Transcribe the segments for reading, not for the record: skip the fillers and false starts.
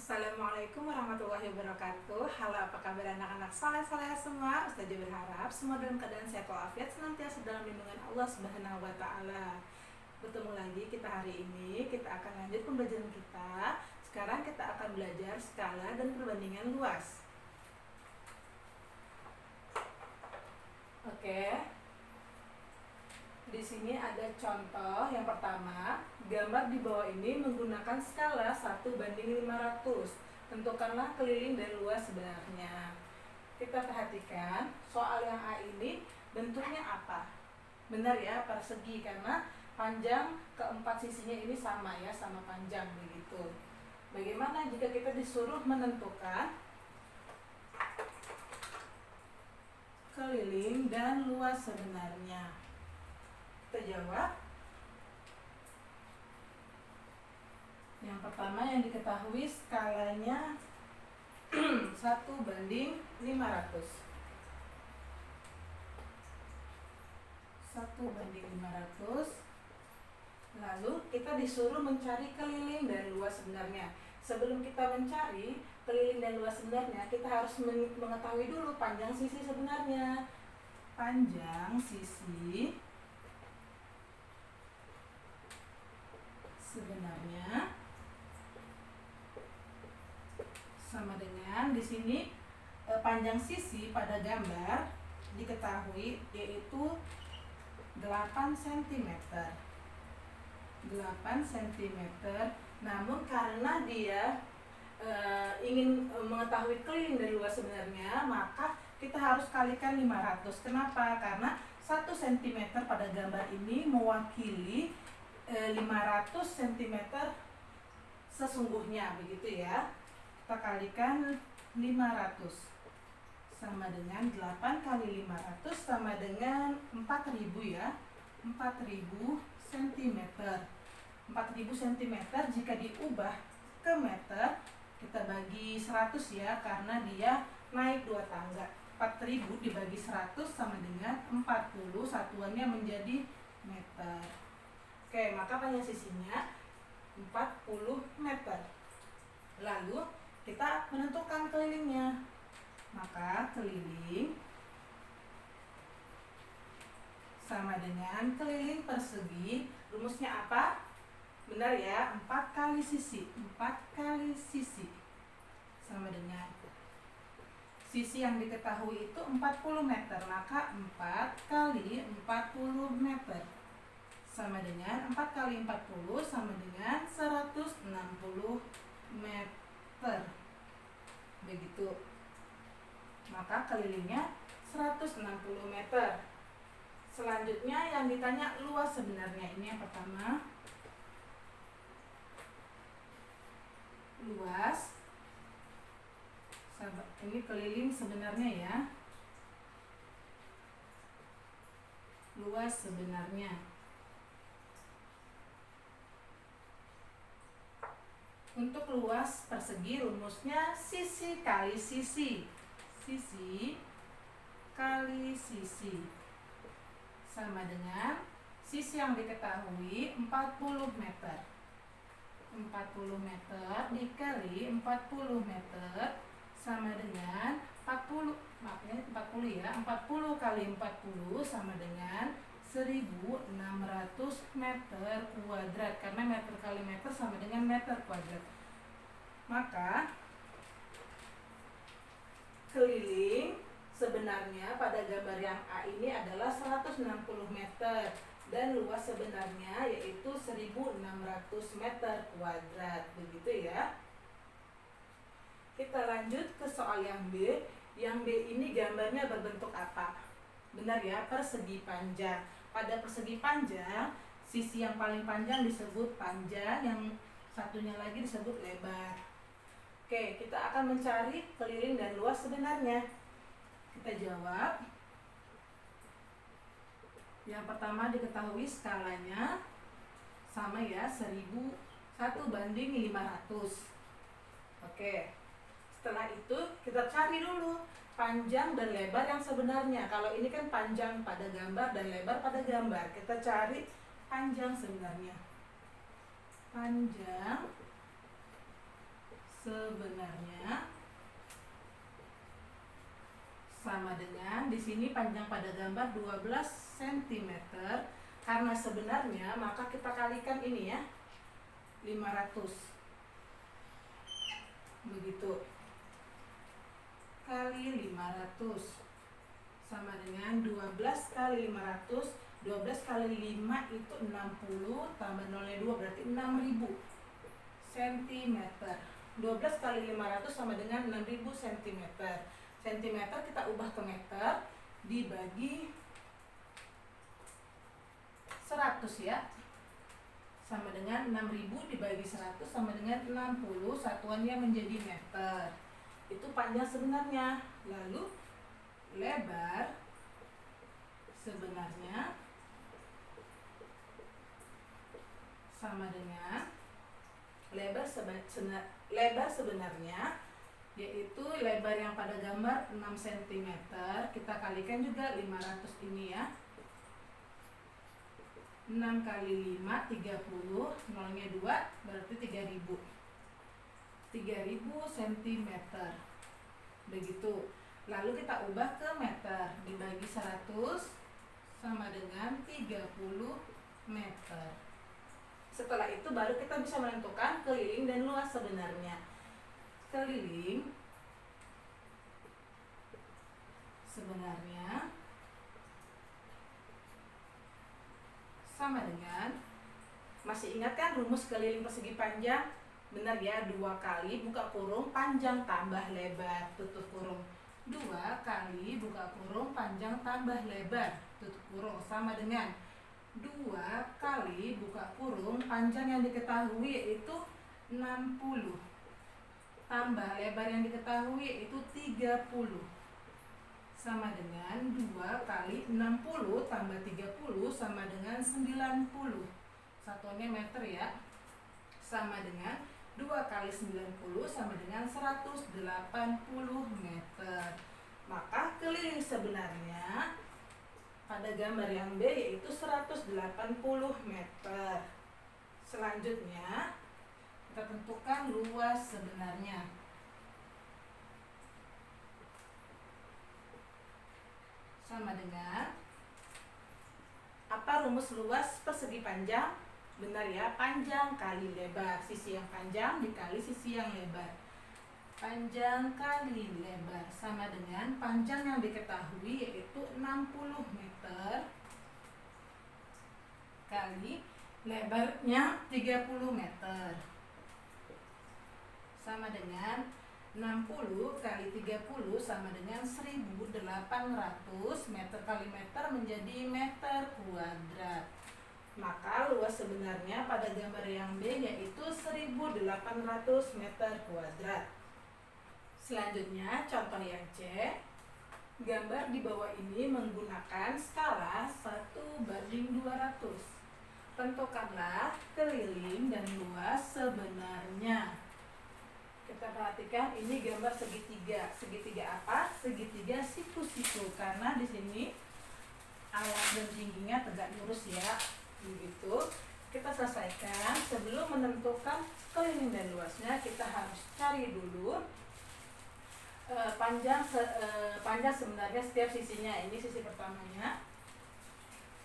Assalamualaikum warahmatullahi wabarakatuh. Halo, apa kabar anak-anak saleh-saleh semua? Ustazah berharap semua dalam keadaan sehat walafiat, senantiasa dalam lindungan Allah Subhanahu wa taala. Bertemu lagi kita hari ini, kita akan lanjut pembelajaran kita. Sekarang kita akan belajar skala dan perbandingan luas. Oke. Di sini ada contoh yang pertama, gambar di bawah ini menggunakan skala 1:500. Tentukanlah keliling dan luas sebenarnya. Kita perhatikan soal yang A ini bentuknya apa? Benar ya, persegi karena panjang keempat sisinya ini sama ya, sama panjang begitu. Bagaimana jika kita disuruh menentukan keliling dan luas sebenarnya? Kita jawab. Yang pertama yang diketahui skalanya 1:500. 1:500. Lalu kita disuruh mencari keliling dan luas sebenarnya. Sebelum kita mencari keliling dan luas sebenarnya, kita harus mengetahui dulu panjang sisi sebenarnya. Panjang sisi sebenarnya sama dengan di sini panjang sisi pada gambar diketahui yaitu 8 cm. 8 cm. Namun karena dia ingin mengetahui keliling dan luas sebenarnya, maka kita harus kalikan 500. Kenapa? Karena 1 cm pada gambar ini mewakili 500 cm sesungguhnya, begitu ya. Kita kalikan 500 sama dengan 8 kali 500 sama dengan 4000 ya. 4000 cm. 4000 cm jika diubah ke meter, kita bagi 100 ya, karena dia naik 2 tangga. 4000 dibagi 100 sama dengan 40, satuannya menjadi meter. Oke, maka panjang sisinya 40 meter. Lalu kita menentukan kelilingnya. Maka keliling sama dengan keliling persegi. Rumusnya apa? Benar ya, 4 kali sisi. 4 kali sisi sama dengan sisi yang diketahui itu 40 meter. Maka 4 kali 40 meter sama dengan 4 kali 40 sama dengan 160 meter. Begitu. Maka kelilingnya 160 meter. Selanjutnya yang ditanya luas sebenarnya. Ini yang pertama. Luas. Ini keliling sebenarnya ya. Luas sebenarnya. Untuk luas persegi rumusnya sisi kali sisi. Sisi kali sisi sama dengan sisi yang diketahui 40 meter. 40 meter dikali 40 meter sama dengan 40. Maafnya 40 ya. 40 kali 40 sama dengan 1600 meter kuadrat, karena meter kali meter sama dengan meter kuadrat. Maka keliling sebenarnya pada gambar yang A ini adalah 160 meter dan luas sebenarnya yaitu 1600 meter kuadrat, begitu ya. Kita lanjut ke soal yang B. Yang B ini gambarnya berbentuk apa? Benar ya, persegi panjang. Pada persegi panjang, sisi yang paling panjang disebut panjang, yang satunya lagi disebut lebar. Oke, kita akan mencari keliling dan luas sebenarnya. Kita jawab. Yang pertama diketahui skalanya sama ya, 1:500. Oke. Setelah itu kita cari dulu panjang dan lebar yang sebenarnya. Kalau ini kan panjang pada gambar dan lebar pada gambar. Kita cari panjang sebenarnya. Panjang sebenarnya sama dengan, di sini panjang pada gambar 12 cm. Karena sebenarnya maka kita kalikan ini ya, 500. Begitu. Kali 500 sama dengan 12 kali 500. 12 kali 5 itu 60, tambah nolnya 2 berarti 6000 cm. 12 kali 500 sama dengan 6000 cm. Centimeter kita ubah ke meter, dibagi 100 ya, sama dengan 6000 dibagi 100 sama dengan 60, satuannya menjadi meter. Itu panjang sebenarnya. Lalu lebar sebenarnya sama dengan lebar sebenarnya, yaitu lebar yang pada gambar 6 cm, kita kalikan juga 500 ini ya. 6 kali 5 30, nolnya 2 berarti 3000 cm. Begitu. Lalu kita ubah ke meter, dibagi 100 sama dengan 30 meter. Setelah itu baru kita bisa menentukan keliling dan luas sebenarnya. Keliling sebenarnya sama dengan, masih ingat kan rumus keliling persegi panjang? Benar ya, 2 kali buka kurung panjang tambah lebar tutup kurung. 2 kali buka kurung panjang tambah lebar tutup kurung sama dengan 2 kali buka kurung panjang yang diketahui yaitu 60 tambah lebar yang diketahui yaitu 30 sama dengan 2 kali 60 tambah 30 sama dengan 90. Satuannya meter ya. Sama dengan 2 kali 90 sama dengan 180 meter. Maka keliling sebenarnya pada gambar yang B yaitu 180 meter. Selanjutnya kita tentukan luas sebenarnya. Sama dengan, apa rumus luas persegi panjang? Benar ya, panjang kali lebar. Sisi yang panjang dikali sisi yang lebar. Panjang kali lebar sama dengan panjang yang diketahui yaitu 60 meter kali lebarnya 30 meter sama dengan 60 kali 30 sama dengan 1800 meter kali meter menjadi meter kuadrat. Maka luas sebenarnya pada gambar yang B yaitu 1800 meter kuadrat. Selanjutnya contoh yang C. Gambar di bawah ini menggunakan skala 1:200. Tentukanlah keliling dan luas sebenarnya. Kita perhatikan ini gambar segitiga. Segitiga apa? Segitiga siku-siku, karena di sini alas dan tingginya tegak lurus ya. Begitu. Kita selesaikan. Sebelum menentukan keliling dan luasnya, kita harus cari dulu panjang sebenarnya setiap sisinya. Ini sisi pertamanya,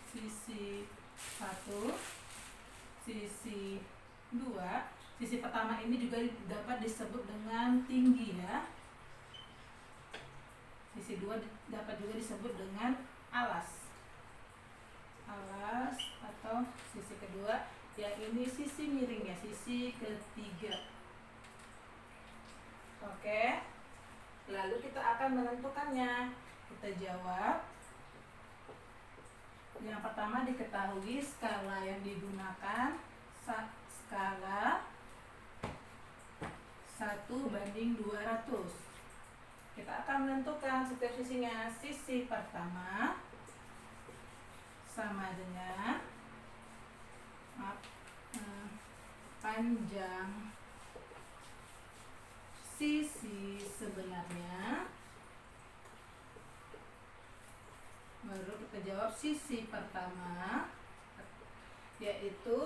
sisi 1, sisi 2. Sisi pertama ini juga dapat disebut dengan tinggi ya. Sisi 2 dapat juga disebut dengan alas. Alas atau sisi kedua, yang ini sisi miring ya, sisi ketiga. Oke. Lalu kita akan menentukannya. Kita jawab. Yang pertama diketahui skala yang digunakan skala 1:200. Kita akan menentukan setiap sisinya. Sisi pertama sama dengan panjang sisi sebenarnya. Baru kita jawab sisi pertama yaitu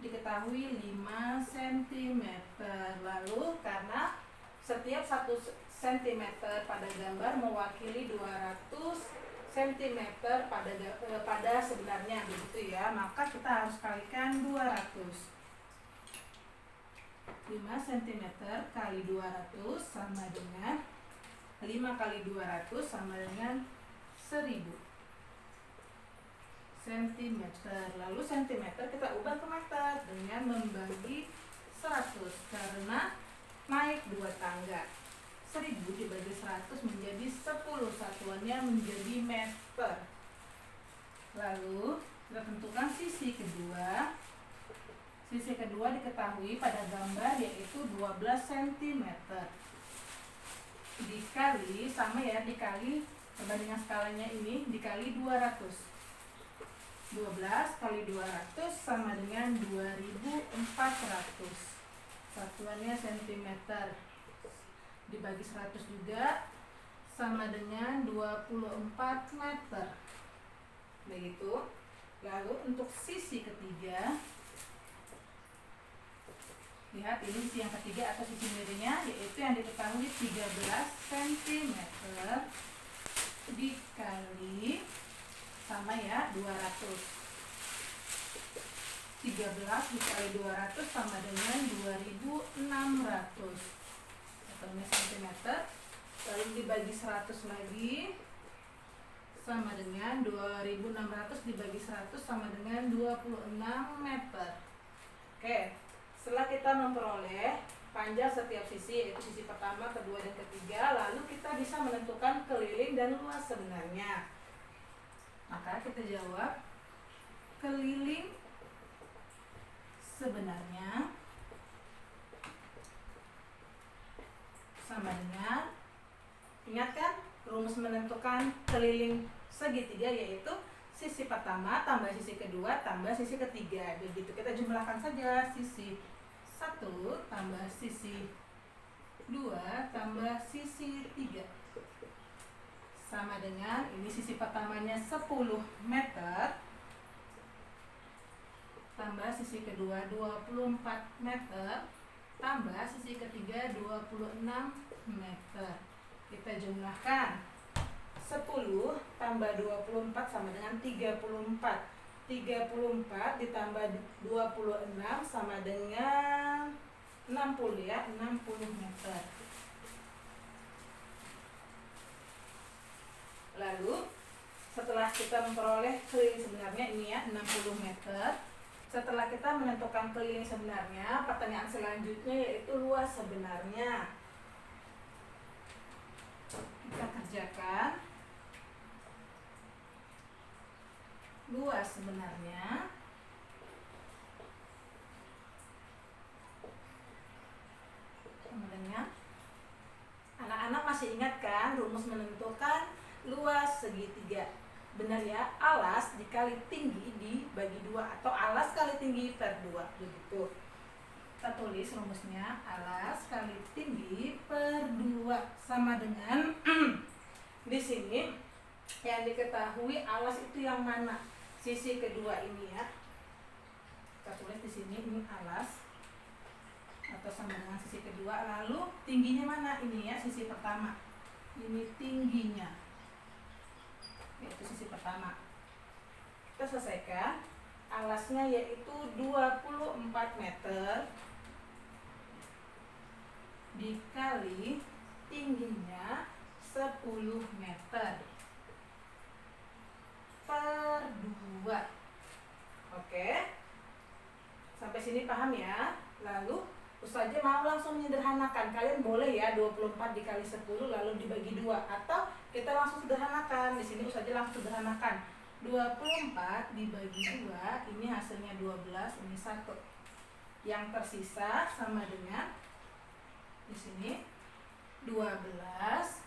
diketahui 5 cm. Lalu karena setiap 1 cm pada gambar mewakili 200 cm pada sebenarnya, begitu ya, maka kita harus kalikan 200. 5 cm kali 200 sama dengan 5 kali 200 sama dengan 1000 cm. Lalu cm kita ubah ke meter dengan membagi 100 karena naik 2 tangga. 1000 dibagi 100 menjadi 10, satuannya menjadi meter. Lalu kita tentukan sisi kedua. Sisi kedua diketahui pada gambar yaitu 12 cm. Dikali, sama ya, dikali perbandingan skalanya ini dikali 200. 12 kali 200 sama dengan 2400. Satuannya cm. Dibagi 100 juga sama dengan 24 meter. Begitu. Lalu untuk sisi ketiga, lihat ini sisi yang ketiga atau sisi miringnya, yaitu yang diketahui 13 cm dikali sama ya 200. 13 dikali 200 sama dengan 2600. Satunya cm. Lalu dibagi 100 lagi sama dengan 2600 dibagi 100 sama dengan 26 meter. Oke. Setelah kita memperoleh panjang setiap sisi, yaitu sisi pertama, kedua, dan ketiga, lalu kita bisa menentukan keliling dan luas sebenarnya. Maka kita jawab keliling sebenarnya sama dengan, ingat kan rumus menentukan keliling segitiga, yaitu sisi pertama tambah sisi kedua tambah sisi ketiga. Begitu, kita jumlahkan saja. Sisi 1 tambah sisi 2 tambah sisi 3 sama dengan, ini sisi pertamanya 10 meter tambah sisi kedua 24 meter tambah sisi ketiga 26 meter. Kita jumlahkan. 10 tambah 24 sama dengan 34. 34 ditambah 26 sama dengan 60 ya, 60 meter. Lalu setelah kita memperoleh keliling sebenarnya ini ya 60 meter. Setelah kita menentukan keliling sebenarnya, pertanyaan selanjutnya yaitu luas sebenarnya. Kita kerjakan. Luas sebenarnya sama dengan, anak-anak masih ingat kan rumus menentukan luas segitiga? Benar ya, alas dikali tinggi dibagi 2 atau alas kali tinggi per 2. Begitu. Kita tulis rumusnya, alas kali tinggi per 2 sama dengan di sini yang diketahui alas itu yang mana? Sisi kedua ini ya. Kita tulis di sini, ini alas atau sama dengan sisi kedua. Lalu tingginya mana? Ini ya, sisi pertama. Ini tingginya, yaitu sisi pertama. Kita selesaikan. Alasnya yaitu 24 meter dikali tingginya 10 meter per 2. Oke, sampai sini paham ya? Lalu Ustazah mau langsung menyederhanakan. Kalian boleh ya 24 dikali 10 lalu dibagi 2, atau kita langsung sederhanakan. Di sini Ustazah langsung sederhanakan. 24 dibagi 2, ini hasilnya 12, ini 1. Yang tersisa sama dengan di sini 12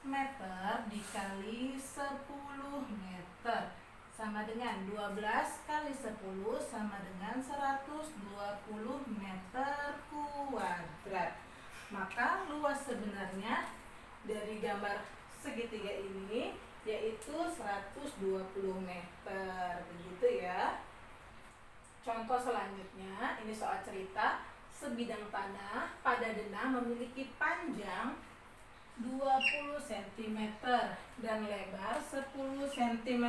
meter dikali 10 meter sama dengan 12 kali 10 sama dengan 120 meter kuadrat. Maka luas sebenarnya dari gambar segitiga ini yaitu 120 meter. Begitu ya. Contoh selanjutnya, ini soal cerita. Sebidang tanah pada denah memiliki panjang 20 cm dan lebar 10 cm.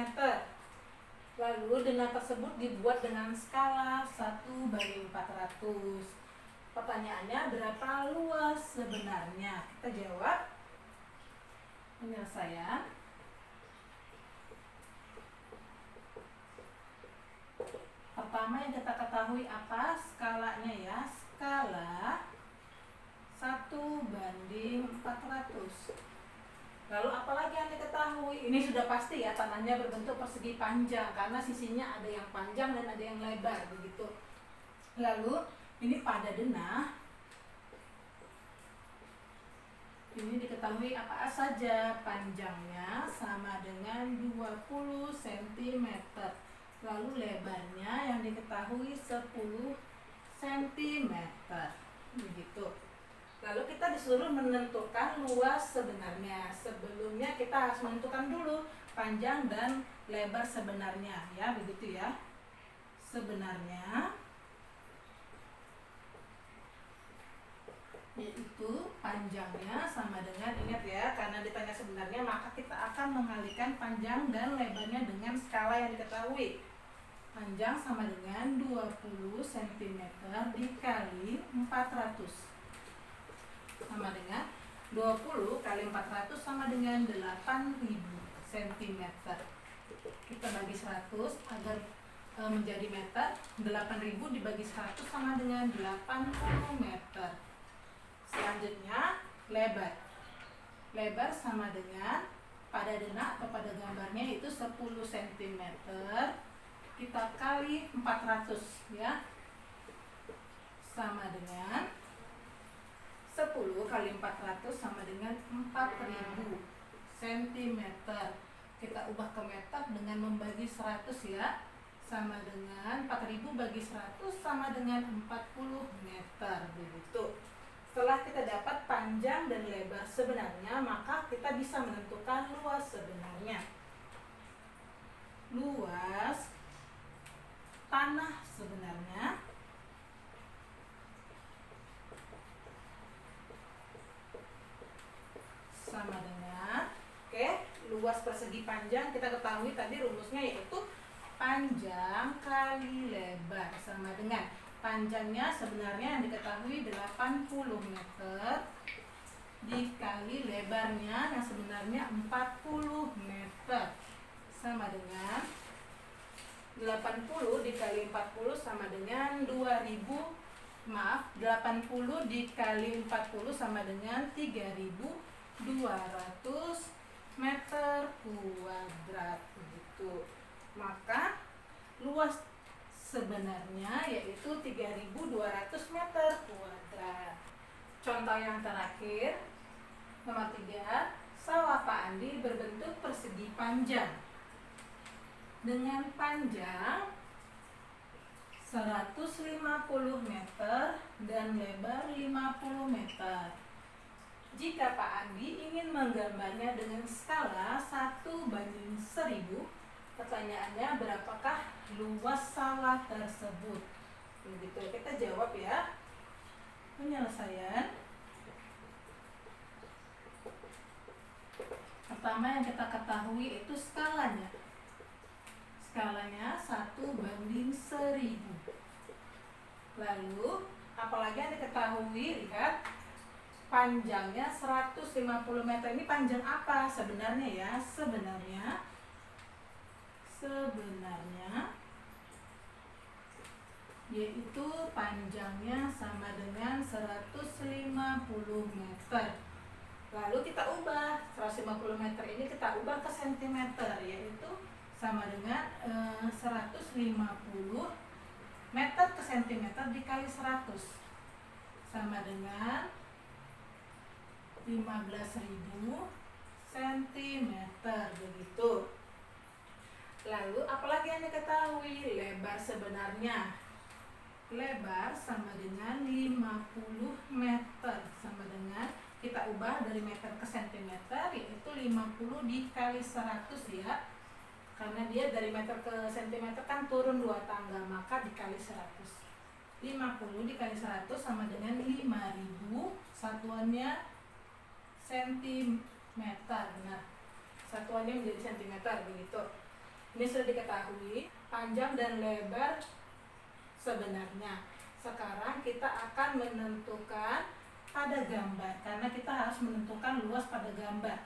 Lalu denah tersebut dibuat dengan skala 1/400. Pertanyaannya, berapa luas sebenarnya? Kita jawab. Penyelesaian. Pertama yang kita ketahui apa? Skalanya ya. Skala 1/400. Lalu apalagi yang diketahui? Ini sudah pasti ya, tanahnya berbentuk persegi panjang karena sisinya ada yang panjang dan ada yang lebar begitu. Lalu ini pada denah. Ini diketahui apa saja? Panjangnya sama dengan 20 cm. Lalu lebarnya yang diketahui 10 cm. Begitu. Lalu kita disuruh menentukan luas sebenarnya. Sebelumnya kita harus menentukan dulu panjang dan lebar sebenarnya ya, begitu ya. Sebenarnya yaitu panjangnya sama dengan, ingat ya, karena ditanya sebenarnya maka kita akan mengalihkan panjang dan lebarnya dengan skala yang diketahui. Panjang sama dengan 20 cm dikali 400 sama dengan 20 kali 400 sama dengan 8.000 cm. Kita bagi 100 agar menjadi meter. 8.000 dibagi 100 sama dengan 80 meter. Selanjutnya lebar. Lebar sama dengan, pada denah atau pada gambarnya itu 10 cm. Kita kali 400 ya. Sama dengan 10 kali 400 sama dengan 4.000 cm. Kita ubah ke meter dengan membagi 100 ya. Sama dengan 4.000 bagi 100 sama dengan 40 meter begitu. Setelah kita dapat panjang dan lebar sebenarnya, maka kita bisa menentukan luas sebenarnya. Luas tanah sebenarnya sama dengan, luas persegi panjang kita ketahui tadi rumusnya yaitu panjang kali lebar sama dengan, panjangnya sebenarnya yang diketahui 80 meter dikali lebarnya yang sebenarnya 40 meter sama dengan 80 dikali 40 sama dengan 80 dikali 40 sama dengan 3.200 meter kuadrat begitu. Maka luas sebenarnya yaitu 3.200 meter kuadrat. Contoh yang terakhir, nomor 3, sawah Pak Andi berbentuk persegi panjang dengan panjang 150 meter dan lebar 50 meter. Jika Pak Andi ingin menggambarnya dengan skala 1/1000, pertanyaannya berapakah luas sawah tersebut? Begitu, kita jawab ya. Penyelesaian. Pertama yang kita ketahui itu skalanya. Skalanya 1/1000. Lalu apalagi yang diketahui? Lihat, panjangnya 150 meter. Ini panjang apa sebenarnya ya? Sebenarnya yaitu panjangnya sama dengan 150 meter. Lalu kita ubah 150 meter ini kita ubah ke sentimeter, yaitu sama dengan 150 meter ke sentimeter dikali 100 sama dengan 15.000 cm begitu. Lalu apalagi yang diketahui? Lebar sebenarnya. Lebar sama dengan 50 meter sama dengan, kita ubah dari meter ke sentimeter yaitu 50 dikali 100 ya, karena dia dari meter ke sentimeter kan turun 2 tangga, maka dikali 100. 50 dikali 100 sama dengan 5000, satuannya sentimeter. Nah, satuannya menjadi sentimeter begitu. Ini sudah diketahui panjang dan lebar sebenarnya. Sekarang kita akan menentukan pada gambar, karena kita harus menentukan luas pada gambar.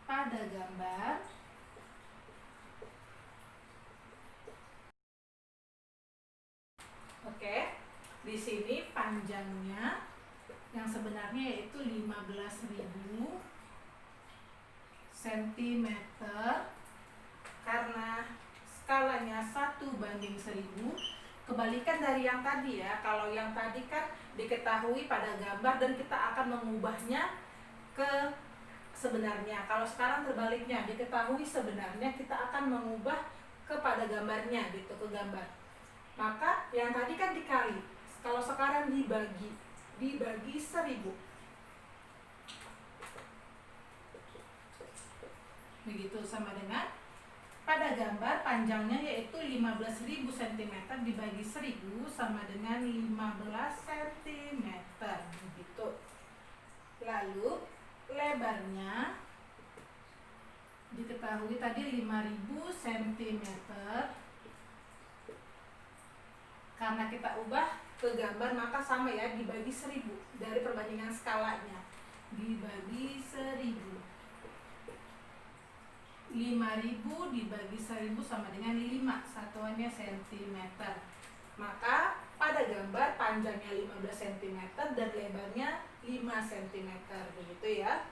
Pada gambar, oke, di sini panjangnya yang sebenarnya yaitu 15.000 cm, karena skalanya 1:1000, kebalikan dari yang tadi ya. Kalau yang tadi kan diketahui pada gambar dan kita akan mengubahnya ke sebenarnya. Kalau sekarang terbaliknya, diketahui sebenarnya, kita akan mengubah kepada gambarnya gitu, ke gambar. Maka yang tadi kan dikali, kalau sekarang dibagi 1000. Begitu, sama dengan pada gambar panjangnya yaitu 15.000 cm dibagi 1000 sama dengan 15 cm. Begitu. Lalu lebarnya diketahui tadi 5000 cm, karena kita ubah ke gambar maka sama ya, dibagi 1000 dari perbandingan skalanya, dibagi 1000. 5000 dibagi 1000 sama dengan 5, satuannya cm. Maka pada gambar panjangnya 15 cm dan lebarnya 5 cm, begitu ya.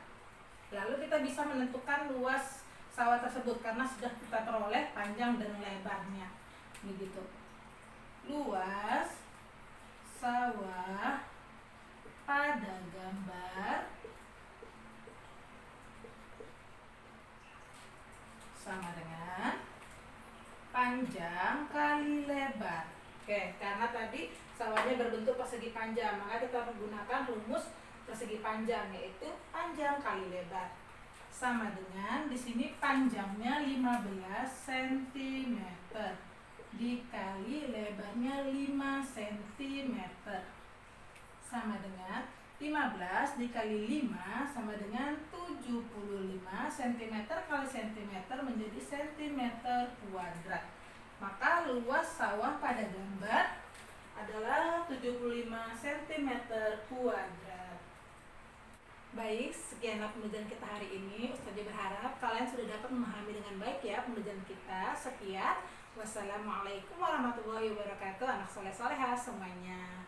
Lalu kita bisa menentukan luas sawah tersebut karena sudah kita peroleh panjang dan lebarnya. Begitu. Luas sawah pada gambar sama dengan panjang kali lebar. Oke, karena tadi sawahnya berbentuk persegi panjang, maka kita menggunakan rumus persegi panjang, yaitu panjang kali lebar. Sama dengan di sini panjangnya 15 cm dikali lebarnya 5 cm, sama dengan 15 dikali 5 sama dengan 75 cm kali cm menjadi cm kuadrat. Maka luas sawah pada gambar adalah 75 cm kuadrat. Baik, sekianlah pembelajaran kita hari ini. Ustazah berharap kalian sudah dapat memahami dengan baik ya pembelajaran kita. Sekian. Wassalamualaikum warahmatullahi wabarakatuh. Anak soleh solehah semuanya.